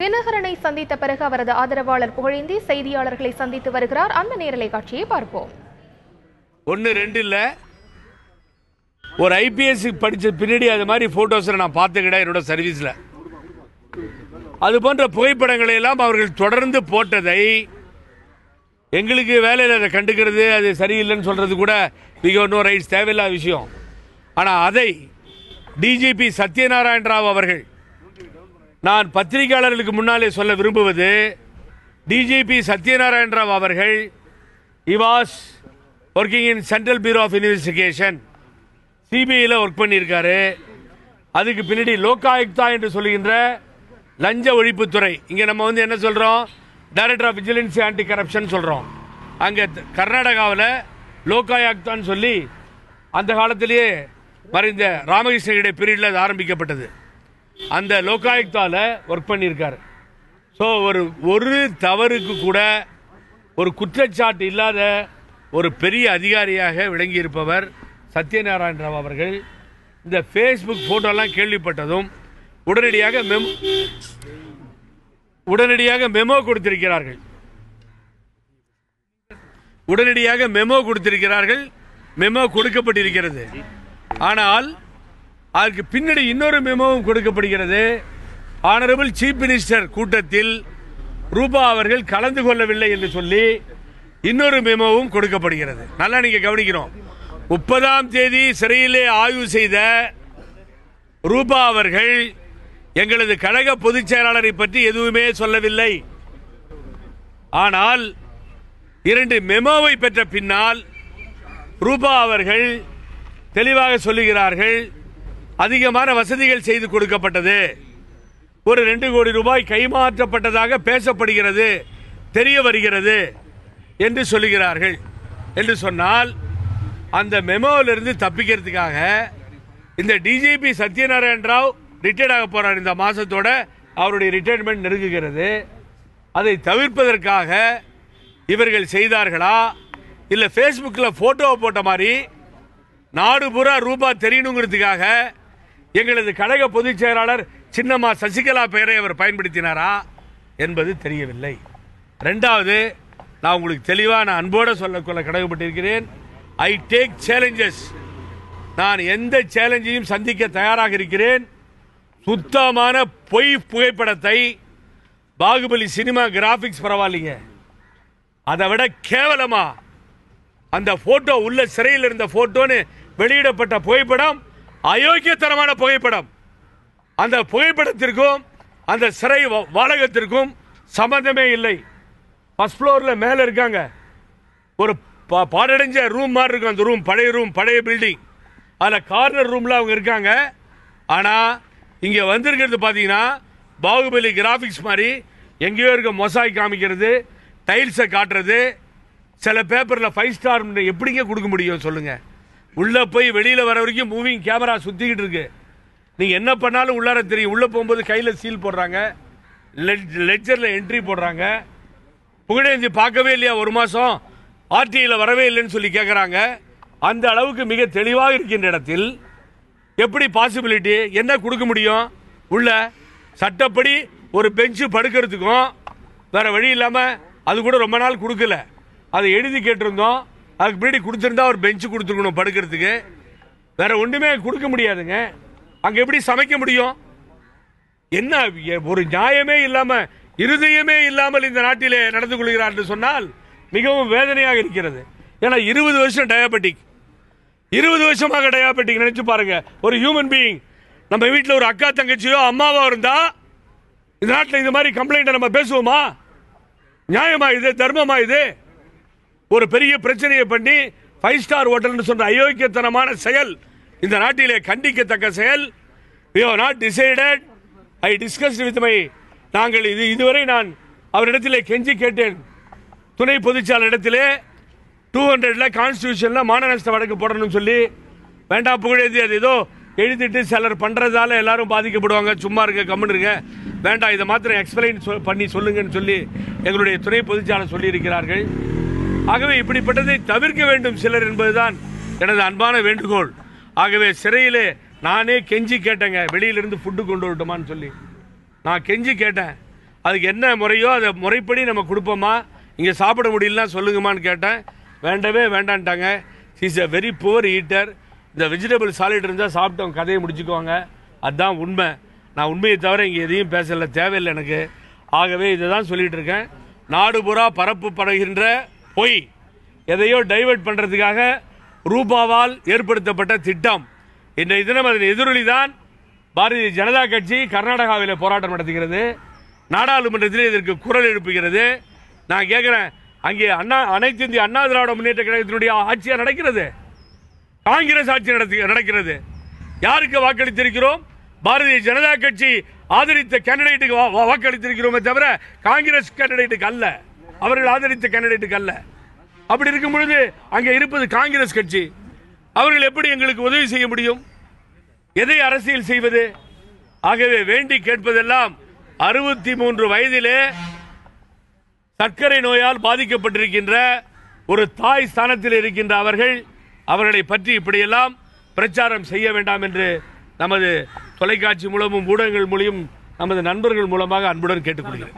தினகரனை சந்தித்த பிறகு அவரது ஆதரவாளர் புகழேந்தி செய்தியாளர்களை சந்தித்து வருகிறார். அந்த நேரலை காட்சியை பார்ப்போம். 1-2 இல்ல, ஒரு ஐபிஎஸ் படிச்ச பின்னாடி அது மாதிரி போட்டோஸ் நான் பார்த்து கிடையாது என்னோட சர்வீஸ்ல. அது போன்ற புகைப்படங்களை எல்லாம் அவர்கள் தொடர்ந்து போட்டதை எங்களுக்கு வேலையில் அதை கண்டுக்கிறது அது சரியில்லைன்னு சொல்றது கூட நோ ரைட்ஸ், தேவையில்லாத விஷயம். ஆனால் அதை டிஜிபி சத்யநாராயண ராவ் அவர்கள், நான் பத்திரிகையாளர்களுக்கு முன்னாலே சொல்ல விரும்புவது, டிஜிபி சத்யநாராயண ராவ் அவர்கள் he was working in central bureau of investigation, சிபிஐயில் ஒர்க் பண்ணியிருக்காரு. அதுக்கு பின்னாடி லோகாயுக்தா என்று சொல்லுகின்ற லஞ்ச ஒழிப்புத்துறை, இங்கே நம்ம என்ன சொல்கிறோம், director of vigilance anti corruption சொல்கிறோம். அங்கே கர்நாடகாவில் லோகாயுக்தான்னு சொல்லி அந்த காலத்திலேயே மறைந்த ராமகிருஷ்ணனுடைய பீரியடில் அது ஆரம்பிக்கப்பட்டது. அந்த லோகாயுக்தாவில் ஒர்க் பண்ணியிருக்காரு. ஸோ ஒரு தவறுக்கு கூட ஒரு குற்றச்சாட்டு இல்லாத ஒரு பெரிய அதிகாரியாக விளங்கியிருப்பவர் சத்யநாராயண ராவ் அவர்கள். இந்த ஃபேஸ்புக் போட்டோலாம் கேள்விப்பட்டதும் உடனடியாக மெமோ கொடுத்திருக்கிறார்கள். மெமோ கொடுக்கப்பட்டிருக்கிறது. ஆனால் அதற்கு பின்னாடி இன்னொரு மெமோவும் கொடுக்கப்படுகிறது. ஆனரபிள் சீஃப் மினிஸ்டர் கூட்டத்தில் ரூபா அவர்கள் கலந்து கொள்ளவில்லை என்று சொல்லி இன்னொரு மெமோவும் கொடுக்கப்படுகிறது. நல்லா நீங்க கவனிக்கணும். 30ஆம் தேதி சிறையிலே ஆய்வு செய்த ரூபா அவர்கள் எங்களது கழக பொதுச் செயலாளரை பற்றி எதுவுமே சொல்லவில்லை. ஆனால் 2 மெமோவை பெற்ற பின்னால் ரூபா அவர்கள் தெளிவாக சொல்லுகிறார்கள், அதிகமான வசதிகள் செய்து கொடுக்கப்பட்டது, ஒரு 2 கோடி ரூபாய் கைமாற்றப்பட்டதாக பேசப்படுகிறது, தெரிய வருகிறது என்று சொல்லுகிறார்கள். என்று சொன்னால் அந்த மெமோவிலிருந்து தப்பிக்கிறதுக்காக இந்த டிஜிபி சத்யநாராயண ராவ் ரிட்டையர்ட் ஆக போறார். இந்த மாசத்தோட அவருடைய ரிட்டையர்மெண்ட் நெருங்குகிறது. அதை தவிர்ப்பதற்காக இவர்கள் செய்தார்களா, இல்ல பேஸ்புக்கில் போட்டோவை போட்ட மாதிரி நாடு பூரா ரூபா தெரியணுங்கிறதுக்காக எங்களது கழக பொதுச் செயலாளர் சின்னம்மா சசிகலா பெயரை அவர் பயன்படுத்தினாரா என்பது தெரியவில்லை. 2வது, நான் உங்களுக்கு தெளிவாக அன்போடு சொல்ல கடமைப்பட்டிருக்கிறேன். I take challenges. நான் எந்த சேலஞ்சையும் சந்திக்க தயாராக இருக்கிறேன். சுத்தமான பொய் புகைப்படத்தை பாகுபலி சினிமா கிராபிக்ஸ் பரவாயில்லைங்க, அதை விட கேவலமா அந்த போட்டோ உள்ள சிறையில் இருந்த போட்டோன்னு வெளியிடப்பட்ட புகைப்படம் அயோக்கியத்தனமான புகைப்படம். அந்த புகைப்படத்திற்கும் அந்த சிறை வாடகத்திற்கும் சம்பந்தமே இல்லை. ஃபர்ஸ்ட் ஃப்ளோரில் மேலே இருக்காங்க, ஒரு பாடடைஞ்ச ரூம் மாதிரி இருக்கும். அந்த ரூம் பழைய பில்டிங், அதில் கார்னர் ரூமில் அவங்க இருக்காங்க. ஆனால் இங்கே வந்திருக்கிறது பார்த்தீங்கன்னா பாகுபலி கிராபிக்ஸ் மாதிரி எங்கேயோ இருக்க மொசாய் காமிக்கிறது, டைல்ஸை காட்டுறது, சில பேப்பரில் 5 ஸ்டார் எப்படிங்க கொடுக்க முடியும் சொல்லுங்க. உள்ளே போய் வெளியில் வர வரைக்கும் மூவிங் கேமரா சுற்றிக்கிட்டு இருக்கு. நீங்கள் என்ன பண்ணாலும் உள்ளார தெரியும். உள்ளே போகும்போது கையில் சீல் போடுறாங்க, லெட்ஜரில் என்ட்ரி போடுறாங்க. புகழேந்தி பார்க்கவே இல்லையா, 1 மாதம் ஆர்டிஐயில் வரவே இல்லைன்னு சொல்லி கேட்குறாங்க. அந்த அளவுக்கு மிக தெளிவாக இருக்கின்ற இடத்தில் எப்படி பாசிபிலிட்டி என்ன கொடுக்க முடியும்? உள்ள சட்டப்படி ஒரு பெஞ்சு படுக்கிறதுக்கும் வேற வழி இல்லாமல் அது கூட ரொம்ப நாள் கொடுக்கல. அதை எழுதி கேட்டிருந்தோம், அதுக்கு முன்னாடி கொடுத்துருந்தா ஒரு பெஞ்சு கொடுத்துருக்கணும் படுக்கிறதுக்கு. வேற ஒன்றுமே கொடுக்க முடியாதுங்க. அங்கே எப்படி சமைக்க முடியும்? என்ன ஒரு நியாயமே இல்லாமல், இருதயமே இல்லாமல் இந்த நாட்டிலே நடந்து கொள்கிறார் என்று சொன்னால் மிகவும் வேதனையாக இருக்கிறது. ஏன்னா 20 வருஷம் டயாபெட்டிக், 20 வருஷமாக டயாபெட்டிக். நினைச்சு பாருங்க, ஒரு ஹியூமன் பீயிங் நம்ம வீட்டில் ஒரு அக்கா தங்கச்சியோ அம்மாவோ இருந்தா இந்த நாட்டில் இந்த மாதிரி கம்ப்ளைண்ட் நம்ம பேசுவோமா? நியாயமா இது? தர்மமா இது? ஒரு பெரிய பிரச்சனையை பண்ணி 5 ஸ்டார் ஹோட்டல் சொல்ற அயோக்கியத்தனமான செயல் இந்த நாட்டிலே கண்டிக்கத்தக்க செயல். we have not decided. I discussed with my, நாங்கள் இதுவரை நான் அவரிடத்திலே கெஞ்சி கேட்டேன், துணை பொதுச்சாளர் இடத்திலே 200 கான்ஸ்டிடியூஷன்ல மான நஷ்ட வழக்கு போடணும்னு சொல்லி. வேண்டாம் புகழேந்தி, அது ஏதோ எழுதிட்டு சிலர் பண்றதால எல்லாரும் பாதிக்கப்படுவாங்க, சும்மா இருங்க, கம்முனுங்க, வேண்டாம், இதை மாத்திரம் எக்ஸ்பிளைன் பண்ணி சொல்லுங்கன்னு சொல்லி எங்களுடைய துணை பொதுச்சாளர் சொல்லி இருக்கிறார்கள். ஆகவே இப்படிப்பட்டதை தவிர்க்க வேண்டும் சிலர் என்பதுதான் எனது அன்பான வேண்டுகோள். ஆகவே சிறையிலே நானே கெஞ்சி கேட்டேங்க, வெளியிலிருந்து ஃபுட்டு கொண்டு வரட்டுமான்னு சொல்லி நான் கெஞ்சி கேட்டேன். அதுக்கு என்ன முறையோ அதை முறைப்படி நம்ம கொடுப்போமா, இங்கே சாப்பிட முடியலன்னா சொல்லுங்கம்மான்னு கேட்டேன். வேண்டவே வேண்டான்ட்டாங்க. Is a very poor eater. இந்த வெஜிடபிள் சாலிட் இருந்தால் சாப்பிட்டவங்க கதையை முடிச்சுக்குவாங்க. அதுதான் உண்மை. நான் உண்மையை தவிர இங்கே எதையும் பேசல, தேவையில்லை எனக்கு. ஆகவே இதை தான் சொல்லிட்டு இருக்கேன். நாடு பூரா பரப்பப்படுகின்ற பொய், எதையோ டைவர்ட் பண்ணுறதுக்காக ரூபாவால் ஏற்படுத்தப்பட்ட திட்டம். இன்றைய தினம் அதன் எதிரொலி தான் பாரதிய ஜனதா கட்சி கர்நாடகாவில் போராட்டம் நடத்துகிறது, நாடாளுமன்றத்தில் இதற்கு குரல் எழுப்புகிறது. நான் கேட்கிறேன், அங்கே அனைத்து இந்திய அண்ணா திராவிட முன்னேற்ற கழகத்தினுடைய ஆட்சியா நடக்கிறது? காங்கிரஸ் ஆட்சி நடக்கிறது. யாருக்கு வாக்களித்திருக்கிறோம்? பாரதிய ஜனதா கட்சி ஆதரித்த கேண்டிடேட்டுக்கு வாக்களித்திருக்கிறோமே தவிர காங்கிரஸ் கேண்டிடேட்டுக்கு அல்ல, அவர்கள் ஆதரித்த கேண்டிடேட்டுக்கு அல்ல. அப்படி இருக்கும் பொழுது அங்கே இருப்பது காங்கிரஸ் கட்சி. அவர்கள் எப்படி எங்களுக்கு உதவி செய்ய முடியும்? எதை அரசியல் செய்வது? ஆகவே வேண்டி கேட்பதெல்லாம் 63 வயதிலே சர்க்கரை நோயால் பாதிக்கப்பட்டிருக்கின்ற ஒரு தாய் ஸ்தானத்தில் இருக்கின்ற அவர்களை பற்றி இப்படியெல்லாம் பிரச்சாரம் செய்ய வேண்டாம் என்று நமது தொலைக்காட்சி மூலமும் ஊடகங்கள் மூலம் நமது நண்பர்கள் மூலமாக அன்புடன் கேட்டுக்கொள்கிறேன்.